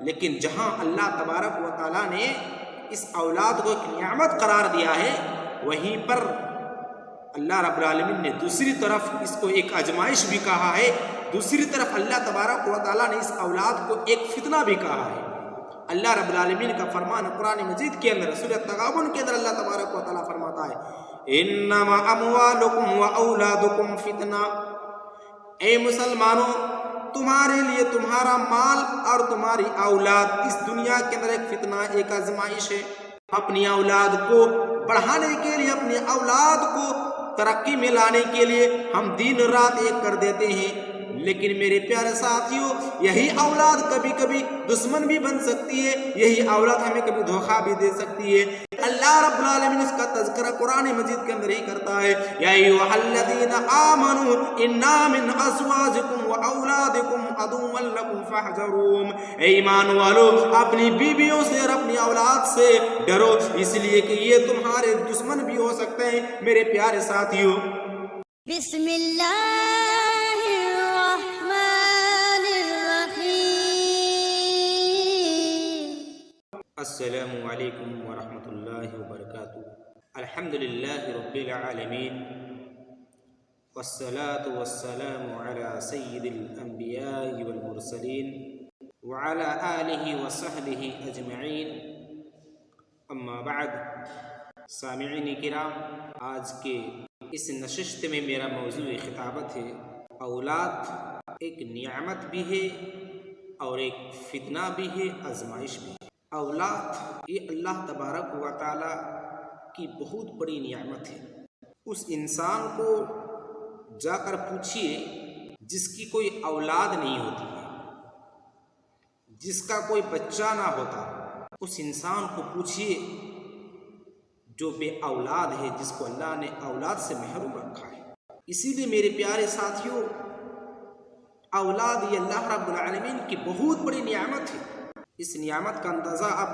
لیکن جہاں اللہ تبارک و تعالیٰ نے اس اولاد کو ایک نعمت قرار دیا ہے، وہیں پر اللہ رب العالمین نے دوسری طرف اس کو ایک آزمائش بھی کہا ہے، دوسری طرف اللہ تبارک و تعالیٰ نے اس اولاد کو ایک فتنہ بھی کہا ہے۔ اللہ رب العالمین کا فرمان قرآن مجید کے اندر سورۃ تغابن کے اندر اللہ تبارک و تعالیٰ فرماتا ہے انما اموالکم و اولادکم فتنہ، اے مسلمانوں تمہارے لیے تمہارا مال اور تمہاری اولاد اس دنیا کے اندر ایک فتنہ، ایک آزمائش ہے۔ اپنی اولاد کو بڑھانے کے لیے، اپنی اولاد کو ترقی میں لانے کے لیے ہم دن رات ایک کر دیتے ہیں، لیکن میرے پیارے ساتھیوں یہی اولاد کبھی کبھی دشمن بھی بن سکتی ہے، یہی اولاد ہمیں کبھی دھوکہ بھی دے سکتی ہے۔ اللہ رب العالمین اس کا تذکرہ قرآن مجید کے اندر ہی کرتا ہے، یا ایھا الذین آمنوا ان من ازواجکم واولادکم عدوا لکم فاحذروہم، اے ایمان والو اپنی بیویوں سے اور اپنی اولاد سے ڈرو، اس لیے کہ یہ تمہارے دشمن بھی ہو سکتے ہیں۔ میرے پیارے ساتھیوں بسم اللہ الرحمن الرحیم۔ السلام علیکم ورحمۃ اللہ وبرکاتہ۔ الحمدللہ رب العالمین والصلاة والسلام علی سید الانبیاء والمرسلین وعلی آلہ وصحبہ اجمعین، اما بعد۔ سامعین کرام، آج کے اس نشست میں میرا موضوع خطابت ہے اولاد ایک نعمت بھی ہے اور ایک فتنہ بھی ہے، آزمائش بھی ہے۔ اولاد یہ اللہ تبارک و تعالی کی بہت بڑی نعمت ہے۔ اس انسان کو جا کر پوچھئے جس کی کوئی اولاد نہیں ہوتی ہے، جس کا کوئی بچہ نہ ہوتا، اس انسان کو پوچھئے جو بے اولاد ہے، جس کو اللہ نے اولاد سے محروم رکھا ہے۔ اسی لیے میرے پیارے ساتھیوں، اولاد یہ اللہ رب العالمین کی بہت بڑی نعمت ہے۔ اس نعمت کا اندازہ آپ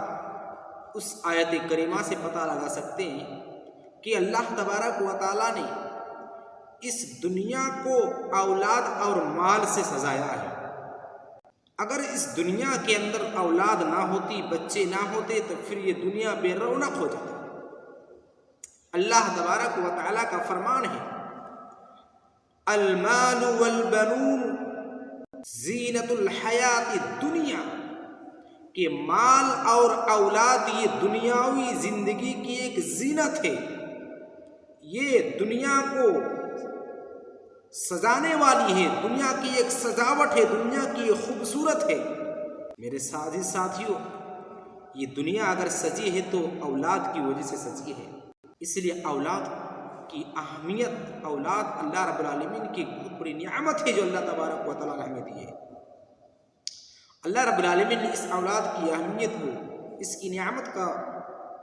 اس آیت کریمہ سے پتہ لگا سکتے ہیں کہ اللہ تبارک و تعالیٰ نے اس دنیا کو اولاد اور مال سے سجایا ہے۔ اگر اس دنیا کے اندر اولاد نہ ہوتی، بچے نہ ہوتے، تو پھر یہ دنیا بے رونق ہو جاتی۔ اللہ تبارک و تعالیٰ کا فرمان ہے المال والبنون زینت الحیات الدنیا، کہ مال اور اولاد یہ دنیاوی زندگی کی ایک زینت ہے، یہ دنیا کو سجانے والی ہے، دنیا کی ایک سجاوٹ ہے، دنیا کی ایک خوبصورت ہے۔ میرے ساتھیوں، یہ دنیا اگر سجی ہے تو اولاد کی وجہ سے سجی ہے۔ اس لیے اولاد کی اہمیت، اولاد اللہ رب العالمین کی بہت بڑی نعمت ہے جو اللہ تبارک و تعالیٰ نے ہمیں دی ہے۔ اللہ رب العالمین نے اس اولاد کی اہمیت کو، اس کی نعمت کا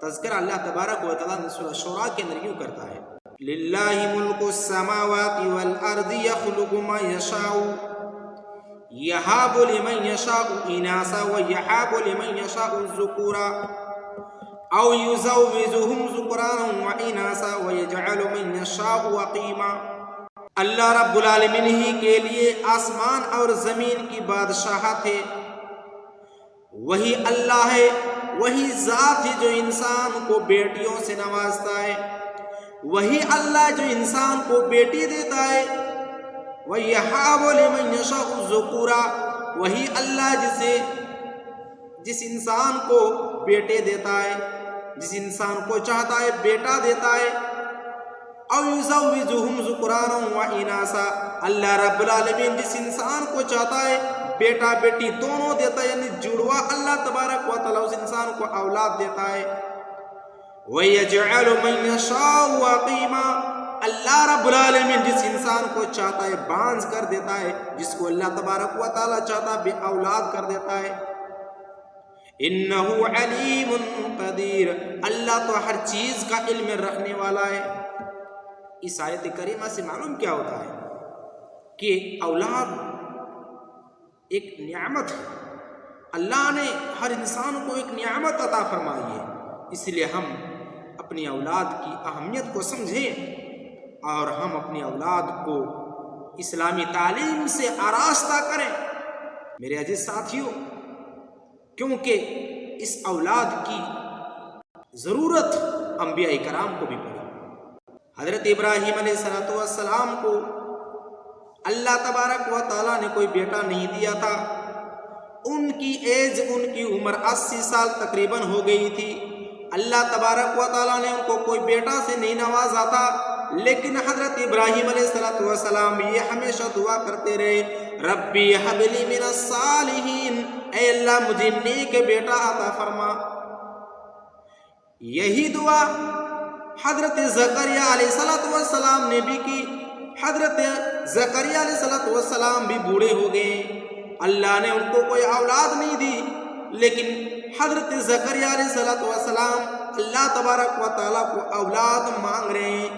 تذکرہ اللہ تبارک و تعالیٰ نے سورہ شعراء کے اندر یوں کرتا ہے للہ ملک السماوات والارض یخلق ما یشاء یہاب لمن یشاء اناثا ویہاب لمن یشاء الذکورا او یزوجہم ذکرانا واناثا ویجعل من یشاء عقیما۔ اللہ رب العالمین ہی کے لیے آسمان اور زمین کی بادشاہت ہے، وہی اللہ ہے، وہی ذات ہے جو انسان کو بیٹیوں سے نوازتا ہے، وہی اللہ جو انسان کو بیٹی دیتا ہے، وَيَحَابُ لِمَن يَشَاءُ الذُّكُورَ، وہی اللہ جس انسان کو بیٹے دیتا ہے، جس انسان کو چاہتا ہے بیٹا دیتا ہے، او یزوجہم ذکرانا واناثا، اللہ رب العالمین جس انسان کو چاہتا ہے بیٹا بیٹی دونوں دیتا ہے، یعنی جڑوا اللہ تبارک و تعالیٰ اس انسان کو اولاد دیتا ہے۔ وَيَجْعَلُ مَن يَشَاءُ عَقِيمًا، اللہ رب العالمین جس انسان کو چاہتا ہے بانجھ کر دیتا ہے، جس کو اللہ تبارک و تعالیٰ چاہتا ہے بے اولاد کر دیتا ہے۔ انہ علیم قدیر، اللہ تو ہر چیز کا علم رکھنے والا ہے۔ اس آیت کریمہ سے معلوم کیا ہوتا ہے کہ اولاد ایک نعمت ہے، اللہ نے ہر انسان کو ایک نعمت عطا فرمائی ہے۔ اس لیے ہم اپنی اولاد کی اہمیت کو سمجھیں اور ہم اپنی اولاد کو اسلامی تعلیم سے آراستہ کریں۔ میرے عزیز ساتھیوں، کیونکہ اس اولاد کی ضرورت انبیاء کرام کو بھی پڑی۔ حضرت ابراہیم علیہ السلام کو اللہ تبارک و تعالیٰ نے کوئی بیٹا نہیں دیا تھا، ان کی ایج، ان کی عمر 80 سال تقریباً ہو گئی تھی۔ اللہ تبارک و تعالیٰ نے ان کو کوئی بیٹا سے نہیں نوازا تھا، لیکن حضرت ابراہیم علیہ السلام یہ ہمیشہ دعا کرتے رہے، ربی ہب لی من الصالحین، اے اللہ مجھے نیک بیٹا عطا فرما۔ یہی دعا حضرت زکریا علیہ السلام نے بھی کی۔ حضرت زکریا علیہ السلام بھی بوڑھے ہو گئے، اللہ نے ان کو کوئی اولاد نہیں دی، لیکن حضرت زکریا علیہ السلام اللہ تبارک و تعالیٰ کو اولاد مانگ رہے ہیں،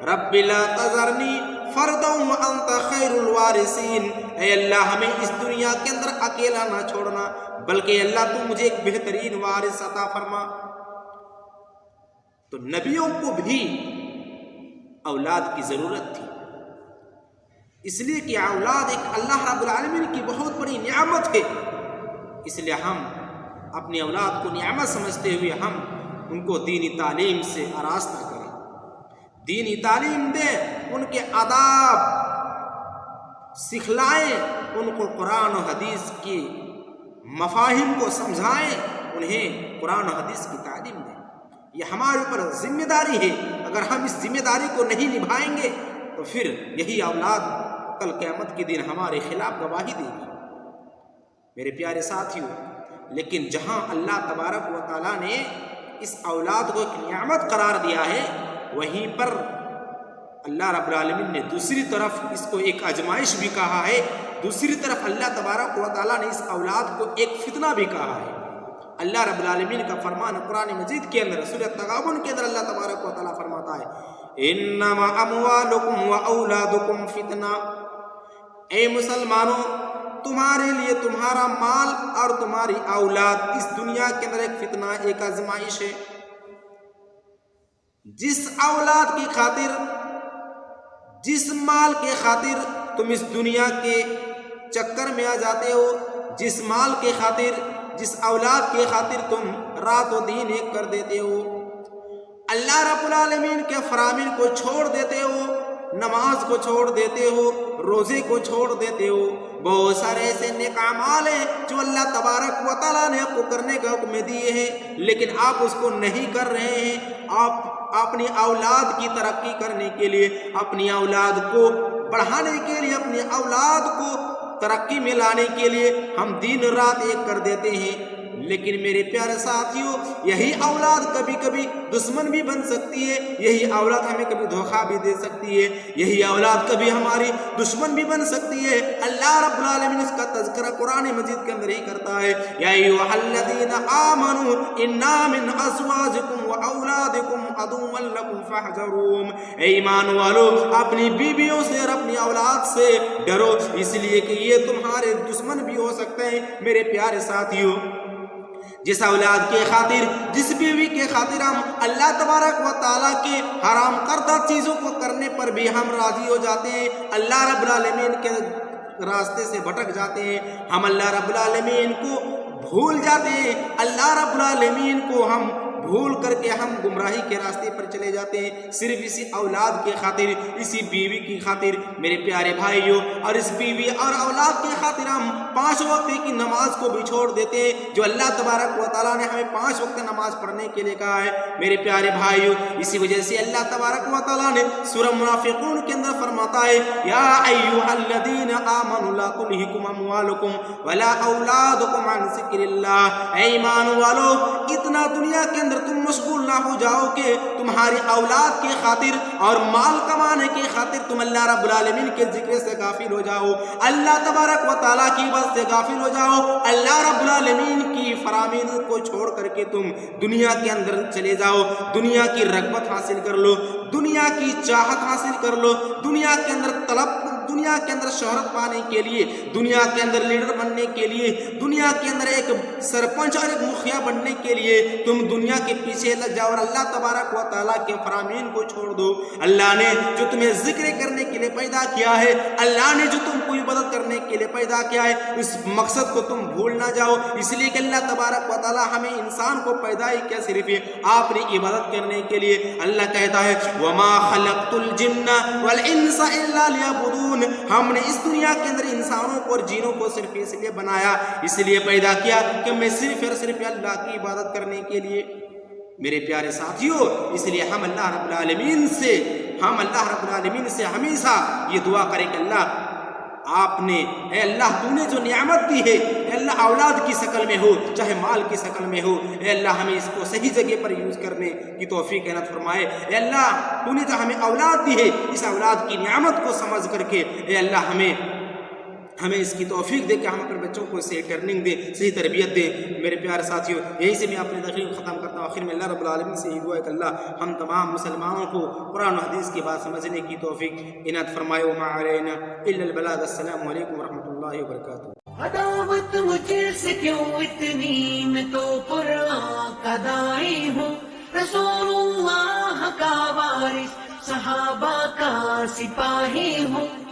رب لا تذرنی فردا وانت خیر الوارثین، اے اللہ ہمیں اس دنیا کے اندر اکیلا نہ چھوڑنا، بلکہ اللہ تو مجھے ایک بہترین وارث عطا فرما۔ تو نبیوں کو بھی اولاد کی ضرورت تھی، اس لیے کہ اولاد ایک اللہ رب العالمین کی بہت بڑی نعمت ہے، اس لیے ہم اپنی اولاد کو نعمت سمجھتے ہوئے ہم ان کو دینی تعلیم سے آراستہ کریں، دینی تعلیم دیں، ان کے آداب سکھلائیں، ان کو قرآن و حدیث کی مفاہیم کو سمجھائیں، انہیں قرآن و حدیث کی تعلیم دیں۔ یہ ہمارے اوپر ذمہ داری ہے، اگر ہم اس ذمہ داری کو نہیں نبھائیں گے تو پھر یہی اولاد کل قیامت کے دن ہمارے خلاف گواہی دے گی۔ میرے پیارے ساتھیوں، لیکن جہاں اللہ تبارک و تعالیٰ نے اس اولاد کو ایک نعمت قرار دیا ہے، وہیں پر اللہ رب العالمین نے دوسری طرف اس کو ایک آزمائش بھی کہا ہے، دوسری طرف اللہ تبارک و تعالیٰ نے اس اولاد کو ایک فتنہ بھی کہا ہے۔ اللہ رب العالمین کا فرمان قرآن مجید کے اندر سورۃ تغابن کے اندر اللہ تبارک و تعالیٰ فرماتا ہے، انما اموالکم و اولادکم فتنہ، اے مسلمانوں تمہارے لیے تمہارا مال اور تمہاری اولاد اس دنیا کے اندر ایک فتنہ، ایک آزمائش ہے۔ جس اولاد کی خاطر، جس مال کے خاطر تم اس دنیا کے چکر میں آ جاتے ہو، جس مال کے خاطر، جس اولاد کے خاطر تم رات و دن ایک کر دیتے ہو، اللہ رب العالمین کے فرامین کو چھوڑ دیتے ہو، نماز کو چھوڑ دیتے ہو، روزے کو چھوڑ دیتے ہو، بہت سارے ایسے نیک اعمال ہیں جو اللہ تبارک و تعالیٰ نے آپ کو کرنے کا حکم دیے ہیں، لیکن آپ اس کو نہیں کر رہے ہیں۔ آپ اپنی اولاد کی ترقی کرنے کے لیے، اپنی اولاد کو بڑھانے کے لیے، اپنی اولاد کو ترقی میں لانے کے لیے ہم دن رات ایک کر دیتے ہیں، لیکن میرے پیارے ساتھیوں یہی اولاد کبھی کبھی دشمن بھی بن سکتی ہے، یہی اولاد ہمیں کبھی دھوکہ بھی دے سکتی ہے، یہی اولاد کبھی ہماری دشمن بھی بن سکتی ہے۔ اللہ رب العالمین اس کا تذکرہ قرآن مجید کے اندر ہی کرتا ہے، یا ایھا الذین آمنوا انا من ازواجکم واولادکم عدوا لکم فاحذروہم، اے ایمان والو اپنی بیویوں سے اور اپنی اولاد سے ڈرو، اس لیے کہ یہ تمہارے دشمن بھی ہو سکتے ہیں۔ میرے پیارے ساتھیوں، جس اولاد کے خاطر، جس بیوی کے خاطر ہم اللہ تبارک و تعالیٰ کے حرام کردہ چیزوں کو کرنے پر بھی ہم راضی ہو جاتے ہیں، اللہ رب العالمین کے راستے سے بھٹک جاتے ہیں، ہم اللہ رب العالمین کو بھول جاتے ہیں، اللہ رب العالمین کو ہم بھول کر کے ہم گمراہی کے راستے پر چلے جاتے ہیں، صرف اسی اولاد کے خاطر، اسی بیوی کی خاطر۔ میرے پیارے بھائیوں، اور اس بیوی اور اولاد کی خاطر ہم 5 وقت کی نماز کو بھی چھوڑ دیتے ہیں، جو اللہ تبارک و تعالیٰ نے ہمیں 5 وقت نماز پڑھنے کے لیے کہا ہے۔ میرے پیارے بھائیوں، اسی وجہ سے اللہ تبارک و تعالیٰ نے سورہ منافقون کے اندر فرماتا ہے، یا ایھا الذین آمنوا لا تلہکم اموالکم ولا اولادکم عن ذکر اللہ، اے ایمان والو اتنا دنیا کے اندر تم مشغول نہ ہو جاؤ کہ تمہاری اولاد کی خاطر اور مال کمانے کی خاطر تم اللہ رب العالمین کے ذکر سے غافل ہو جاؤ، اللہ تبارک و تعالیٰ کی بات سے غافل ہو جاؤ، اللہ رب العالمین کی فرامین کو چھوڑ کر کے تم دنیا کے اندر چلے جاؤ، دنیا کی رغبت حاصل کر لو، دنیا کی چاہت حاصل کر لو، دنیا کے اندر طلب دنیا کے اندر شہرت پانے کے لیے، دنیا کے اندر لیڈر بننے کے لیے، دنیا کے اندر ایک سرپنچ اور ایک مخیا بننے کے لیے تم دنیا کے پیچھے لگ جاؤ اور اللہ تبارک و تعالیٰ کے فرامین کو چھوڑ دو۔ اللہ نے جو تمہیں ذکر کرنے کے لیے پیدا کیا ہے، اللہ نے جو تم کو عبادت کرنے کے لیے پیدا کیا ہے، اس مقصد کو تم بھول نہ جاؤ۔ اس لیے کہ اللہ تبارک و تعالیٰ ہمیں انسان کو پیدا ہی کیا صرف آپ نے عبادت کرنے کے لیے۔ اللہ کہتا ہے وَمَا خَلَقْتُ الْجِنَّ وَالْإِنسَ إِلَّا لِيَعْبُدُونَ، ہم نے اس دنیا کے اندر انسانوں کو اور جنوں کو صرف اس لیے بنایا، اس لیے پیدا کیا کہ میں صرف اور صرف اللہ کی عبادت کرنے کے لیے۔ میرے پیارے ساتھیوں، اس لیے ہم اللہ رب العالمین سے ہمیشہ یہ دعا کریں کہ اللہ آپ نے، اے اللہ تو نے جو نعمت دی ہے، اے اللہ اولاد کی شکل میں ہو چاہے مال کی شکل میں ہو، اے اللہ ہمیں اس کو صحیح جگہ پر یوز کرنے کی توفیق عنایت فرمائے۔ اے اللہ تو نے جو ہمیں اولاد دی ہے، اس اولاد کی نعمت کو سمجھ کر کے اے اللہ ہمیں اس کی توفیق دے کہ ہم اپنے بچوں کو صحیح ٹرننگ دیں، صحیح تربیت دیں۔ میرے پیارے ساتھیوں، یہیں سے میں اپنی تقریر کو ختم کرتا ہوں۔ آخر میں اللہ رب العالمین سے یہ دعا ہے کہ اللہ ہم تمام مسلمانوں کو قرآن و حدیث کی بات سمجھنے کی توفیق عنایت فرمائے۔ وما علینا الا البلاغ۔ السلام علیکم ورحمۃ اللہ وبرکاتہ۔ عداوت مجھ سے کیوں اتنی، میں تو قرآن کا داعی ہوں، رسول اللہ کا وارث، صحابہ کا سپاہی ہوں۔